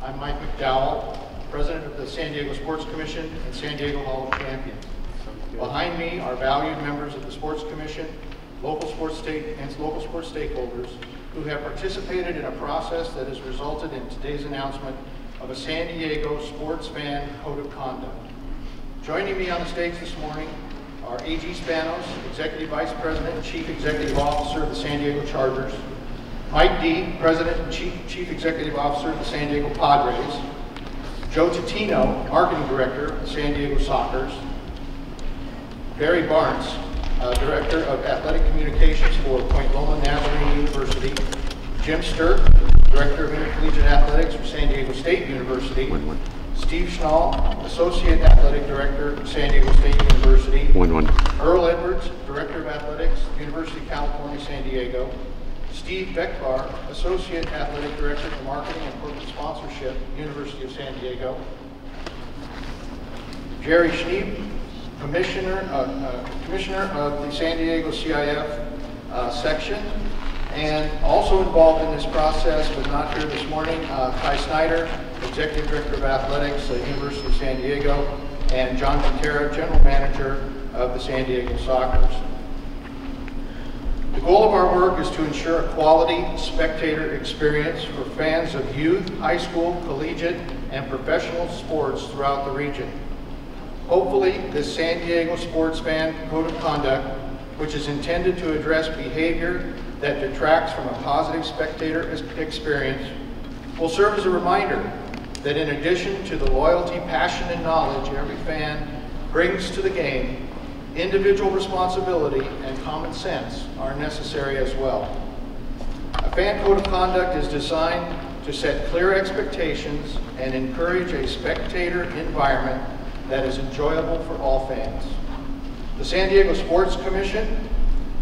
I'm Mike McDowell, President of the San Diego Sports Commission and San Diego Hall of Champions. Behind me are valued members of the Sports Commission, local sports stakeholders who have participated in a process that has resulted in today's announcement of a San Diego sports fan code of conduct. Joining me on the stage this morning are A.G. Spanos, Executive Vice President and Chief Executive Officer of the San Diego Chargers, Mike Dee, President and Chief Executive Officer of the San Diego Padres, Joe Titino, Marketing Director of San Diego Sockers, Barry Barnes, Director of Athletic Communications for Point Loma Nazarene University, Jim Sturk, Director of Intercollegiate Athletics for San Diego State University, Steve Schnall, Associate Athletic Director of San Diego State University, Earl Edwards, Director of Athletics, University of California, San Diego, Steve Beckbar, Associate Athletic Director for Marketing and Corporate Sponsorship, University of San Diego, Jerry Schneeb, Commissioner of the San Diego CIF section, and also involved in this process, but not here this morning, Kai Snyder, Executive Director of Athletics at University of San Diego, and John Quintera, General Manager of the San Diego Sockers. The goal of our work is to ensure a quality spectator experience for fans of youth, high school, collegiate, and professional sports throughout the region. Hopefully, this San Diego Sports Fan Code of Conduct, which is intended to address behavior that detracts from a positive spectator experience, will serve as a reminder that in addition to the loyalty, passion, and knowledge every fan brings to the game, individual responsibility and common sense are necessary as well. A fan code of conduct is designed to set clear expectations and encourage a spectator environment that is enjoyable for all fans. The San Diego Sports Commission,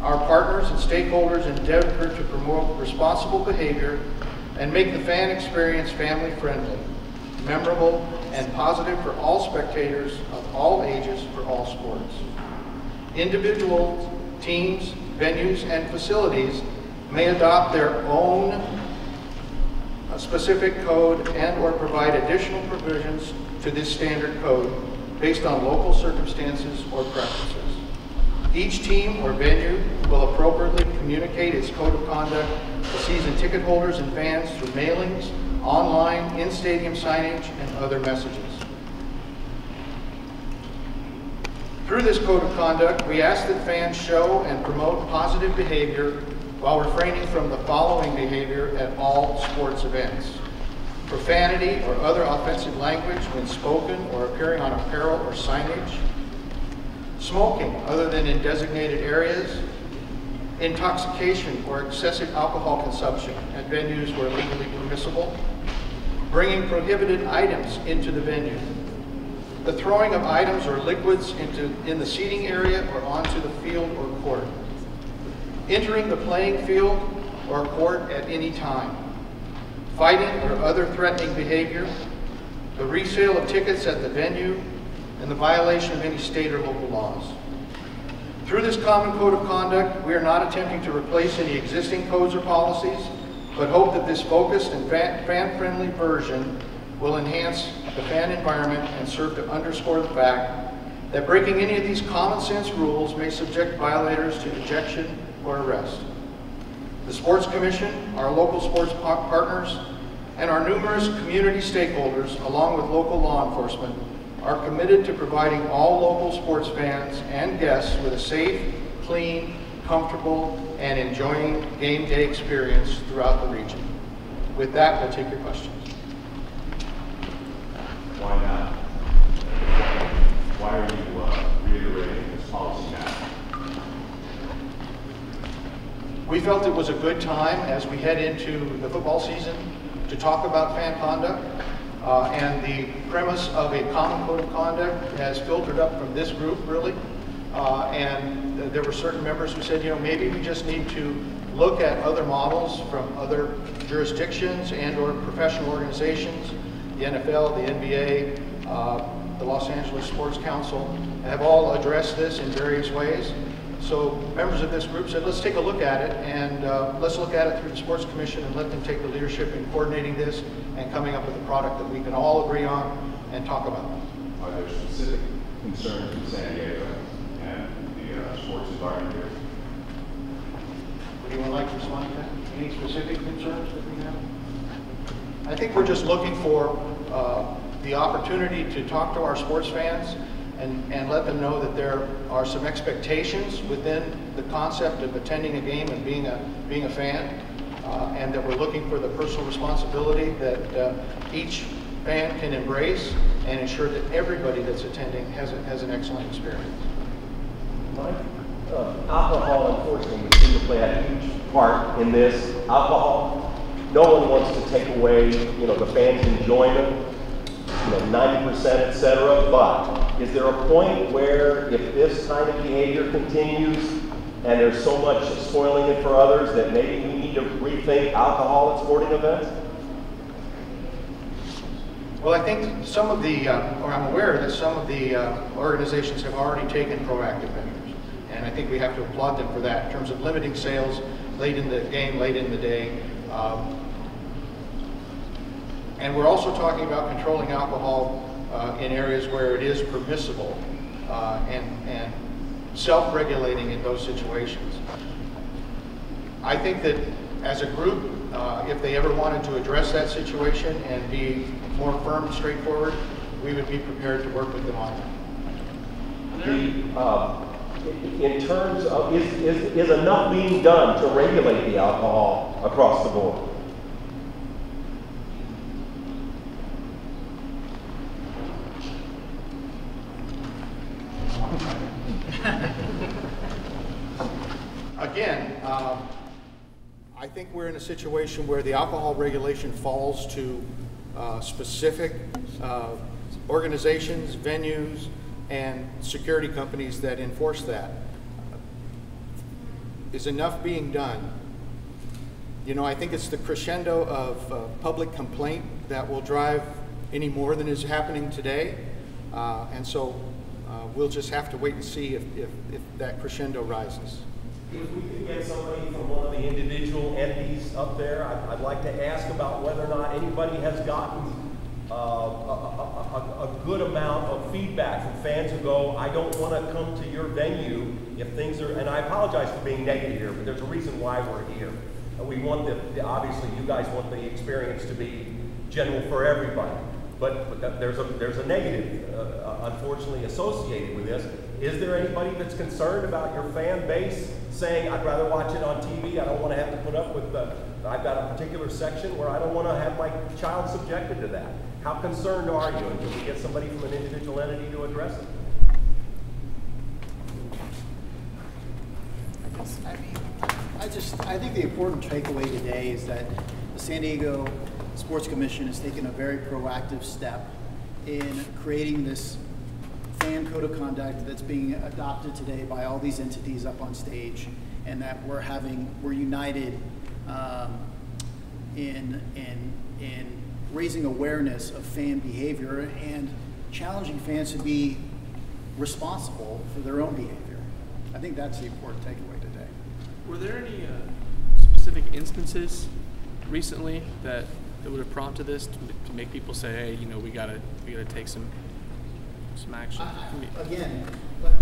our partners and stakeholders, endeavor to promote responsible behavior and make the fan experience family-friendly, memorable, and positive for all spectators of all ages for all sports. Individuals, teams, venues, and facilities may adopt their own specific code and/or provide additional provisions to this standard code based on local circumstances or preferences. Each team or venue will appropriately communicate its code of conduct to season ticket holders and fans through mailings, online, in-stadium signage, and other messages. Through this code of conduct, we ask that fans show and promote positive behavior while refraining from the following behavior at all sports events: profanity or other offensive language when spoken or appearing on apparel or signage, smoking other than in designated areas, intoxication or excessive alcohol consumption at venues where legally permissible, bringing prohibited items into the venue, the throwing of items or liquids in the seating area or onto the field or court, entering the playing field or court at any time, fighting or other threatening behavior, the resale of tickets at the venue, and the violation of any state or local laws. Through this common code of conduct, we are not attempting to replace any existing codes or policies, but hope that this focused and fan-friendly version will enhance the fan environment and serve to underscore the fact that breaking any of these common sense rules may subject violators to ejection or arrest. The Sports Commission, our local sports partners, and our numerous community stakeholders, along with local law enforcement, are committed to providing all local sports fans and guests with a safe, clean, comfortable, and enjoying game day experience throughout the region. With that, we'll take your questions. Why not? Why are you reiterating this policy now? We felt it was a good time as we head into the football season to talk about fan conduct. And the premise of a common code of conduct has filtered up from this group, really. And there were certain members who said, you know, maybe we just need to look at other models from other jurisdictions and or professional organizations. The NFL, the NBA, the Los Angeles Sports Council have all addressed this in various ways. So members of this group said, let's take a look at it, and let's look at it through the Sports Commission and let them take the leadership in coordinating this and coming up with a product that we can all agree on and talk about. Are there specific concerns in San Diego and the sports environment here? Would anyone like to respond to that? Any specific concerns that we have? I think we're just looking for the opportunity to talk to our sports fans and let them know that there are some expectations within the concept of attending a game and being a fan, and that we're looking for the personal responsibility that each fan can embrace and ensure that everybody that's attending has an excellent experience. Alcohol, unfortunately, would seem to play a huge part in this. Alcohol, no one wants to take away, the fans' enjoyment, 90%, etc. But is there a point where, if this kind of behavior continues and there's so much spoiling it for others, that maybe we need to rethink alcohol at sporting events? Well, I think some of the, or I'm aware that some of the organizations have already taken proactive measures, and I think we have to applaud them for that in terms of limiting sales late in the game, late in the day. And we're also talking about controlling alcohol in areas where it is permissible and self-regulating in those situations. I think that as a group, if they ever wanted to address that situation and be more firm and straightforward, we would be prepared to work with them on that. In terms of, is enough being done to regulate the alcohol across the board? Again, I think we're in a situation where the alcohol regulation falls to specific organizations, venues, and security companies that enforce that. Is enough being done? I think it's the crescendo of public complaint that will drive any more than is happening today. And so we'll just have to wait and see if that crescendo rises. If we could get somebody from one of the individual entities up there, I'd like to ask about whether or not anybody has gotten a good amount of feedback from fans who go, I don't want to come to your venue if things are, and I apologize for being negative here, but there's a reason why we're here. We want obviously you guys want the experience to be general for everybody, but there's a negative, unfortunately, associated with this. Is there anybody that's concerned about your fan base saying, I'd rather watch it on TV, I don't want to have to put up with I've got a particular section where I don't want to have my child subjected to that? How concerned are you? And can we get somebody from an individual entity to address it? I think the important takeaway today is that the San Diego Sports Commission has taken a very proactive step in creating this fan code of conduct that's being adopted today by all these entities up on stage, and that we're united in raising awareness of fan behavior and challenging fans to be responsible for their own behavior. I think that's the important takeaway today. Were there any specific instances recently that would have prompted this to make people say, hey, we gotta take some action? Again,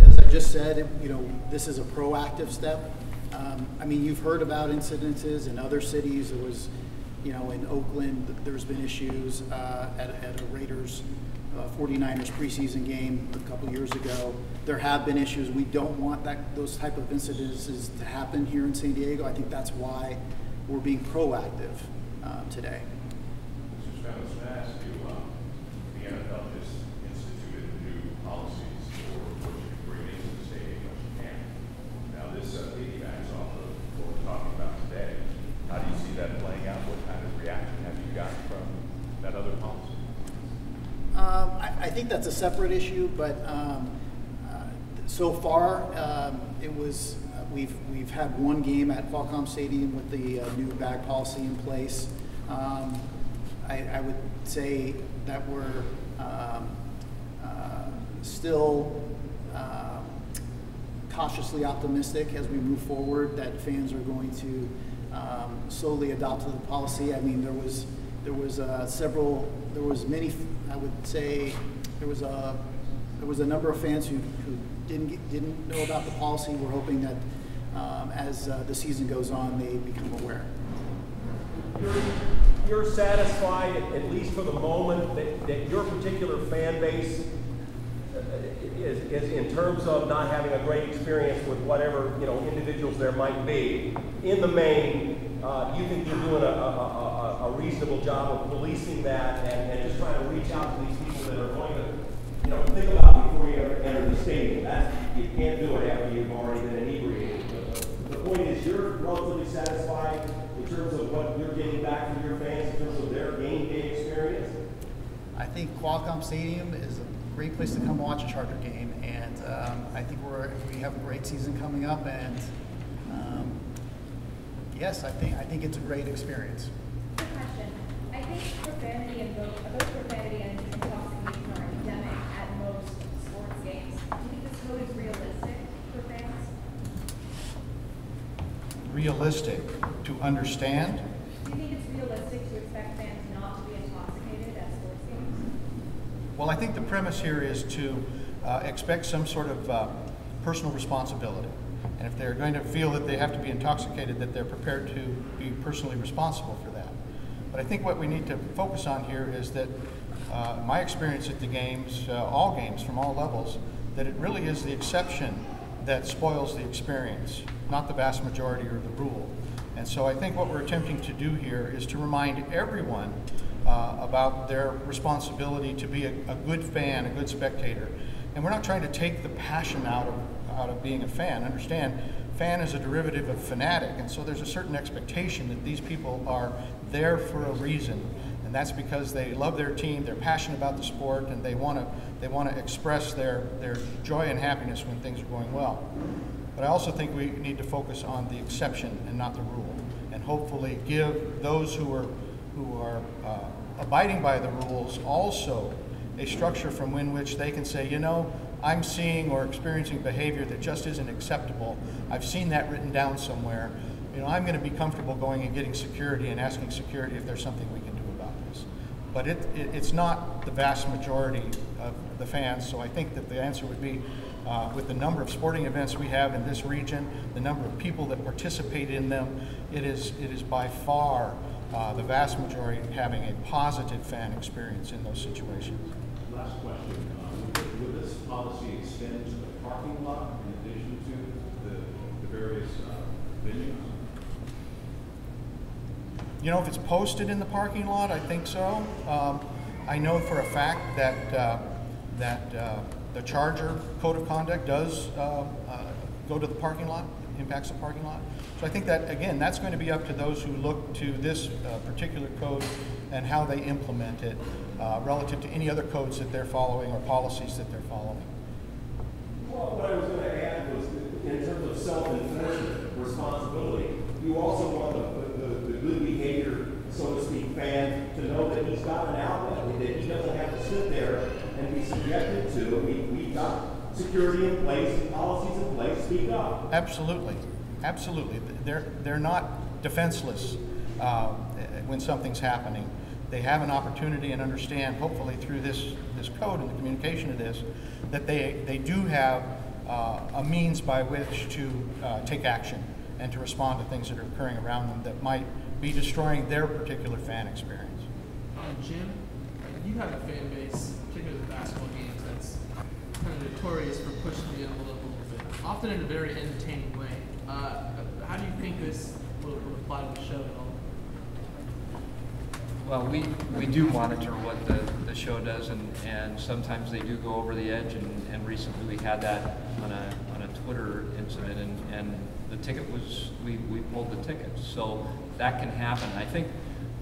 as I just said, this is a proactive step. I mean, you've heard about incidences in other cities. There was, in Oakland, there's been issues at a Raiders 49ers preseason game a couple years ago. There have been issues. We don't want those type of incidences to happen here in San Diego. I think that's why we're being proactive today. Mr. Spence, may I ask you, the NFL just instituted new policies for what you can bring into the stadium and what you can't. Now, this piggybacks off of what we're talking about today. How do you see that playing out? What kind of reaction have you got from that other policy? I think that's a separate issue, but so far it was we've had one game at Qualcomm Stadium with the new bag policy in place. I would say that we're cautiously optimistic as we move forward that fans are going to slowly adopt to the policy. I mean, there was many, I would say, there was a number of fans who didn't know about the policy. We're hoping that as the season goes on, they become aware. You're satisfied, at least for the moment, that your particular fan base is in terms of not having a great experience with whatever individuals there might be. In the main, you think you're doing a reasonable job of policing that and just trying to reach out to these people that are going to think about before you ever enter the stadium. You can't do it after you've already been inebriated. But the point is, you're relatively satisfied in terms of what you're getting back from your fans in terms of their game day experience. I think Qualcomm Stadium is a great place to come watch a Charger game, and I think we have a great season coming up, and yes, I think it's a great experience. Good question. I think profanity and both profanity and intoxication are endemic at most sports games. Do you think this code is realistic for fans? Realistic to understand. Do you think it's realistic to expect fans not to be intoxicated at sports games? Well, I think the premise here is to expect some sort of personal responsibility. And if they're going to feel that they have to be intoxicated, that they're prepared to be personally responsible for that. But I think what we need to focus on here is that my experience at the games, all games from all levels, that it really is the exception that spoils the experience, not the vast majority or the rule. And so I think what we're attempting to do here is to remind everyone about their responsibility to be a good fan, a good spectator. And we're not trying to take the passion out of being a fan. Understand, fan is a derivative of fanatic, and so there's a certain expectation that these people are there for a reason, and that's because they love their team, they're passionate about the sport, and they want to express their joy and happiness when things are going well. But I also think we need to focus on the exception and not the rule, and hopefully give those who are abiding by the rules also a structure from which they can say, I'm seeing or experiencing behavior that just isn't acceptable. I've seen that written down somewhere. I'm going to be comfortable going and getting security and asking security if there's something we can do about this. But it's not the vast majority of the fans, so I think that the answer would be with the number of sporting events we have in this region, the number of people that participate in them, it is by far the vast majority having a positive fan experience in those situations. Last question. Would this policy extend to the parking lot in addition to the various venues? If it's posted in the parking lot, I think so. I know for a fact that the Charger Code of Conduct does go to the parking lot, impacts the parking lot. So I think that, again, that's going to be up to those who look to this particular code and how they implement it relative to any other codes that they're following or policies that they're following. Well, what I was going to add was that in terms of self-enforcement responsibility, you also want the good behavior, so to speak, fan to know that he's got an outlet, that he doesn't have to sit there and be subjected to. We've got security in place, policies in place, speak up. Absolutely. Absolutely. They're not defenseless when something's happening. They have an opportunity and understand, hopefully through this code and the communication of this, that they do have a means by which to take action and to respond to things that are occurring around them that might be destroying their particular fan experience. Jim, you have a fan base, particularly the basketball games, that's kind of notorious for pushing the envelope a little bit, often in a very entertaining way. How do you think this will apply to the show at all? Well, we do monitor what the show does, and sometimes they do go over the edge, and recently we had that on a Twitter incident, and the ticket was, we pulled the ticket. So that can happen. I think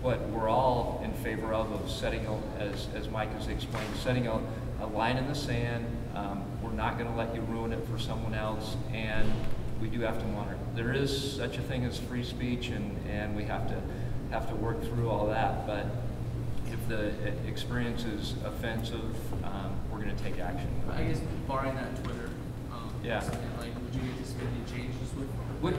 what we're all in favor of setting, as Mike has explained, setting a line in the sand. We're not going to let you ruin it for someone else, and we do have to monitor. There is such a thing as free speech, and we have to work through all that. But if the experience is offensive, we're going to take action. I guess barring that Twitter Yeah. Like, would you anticipate any changes with?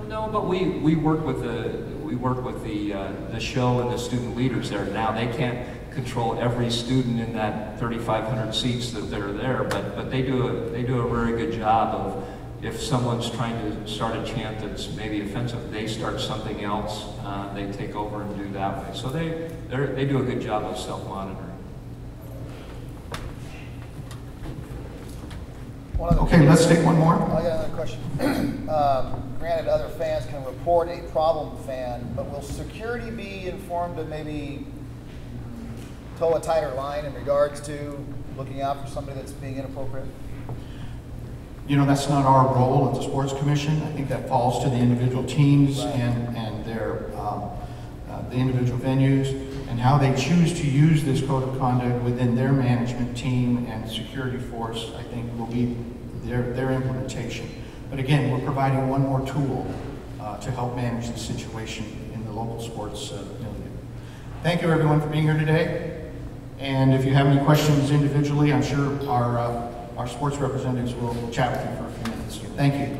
No, but we work with the show and the student leaders there. Now they can't control every student in that 3,500 seats that they're there, but they do a very good job of, if someone's trying to start a chant that's maybe offensive, they start something else, they take over and do that way. So they do a good job of self-monitoring. Okay, let's take one more. I got another question. Granted, other fans can report a problem fan, but will security be informed to maybe toe a tighter line in regards to looking out for somebody that's being inappropriate? You know, that's not our role as the Sports Commission. I think that falls to the individual teams Right. and their the individual venues and how they choose to use this code of conduct within their management team and security force. I think will be their implementation. But again, we're providing one more tool to help manage the situation in the local sports milieu. Thank you, everyone, for being here today. And if you have any questions individually, I'm sure our sports representatives will chat with you for a few minutes. Thank you.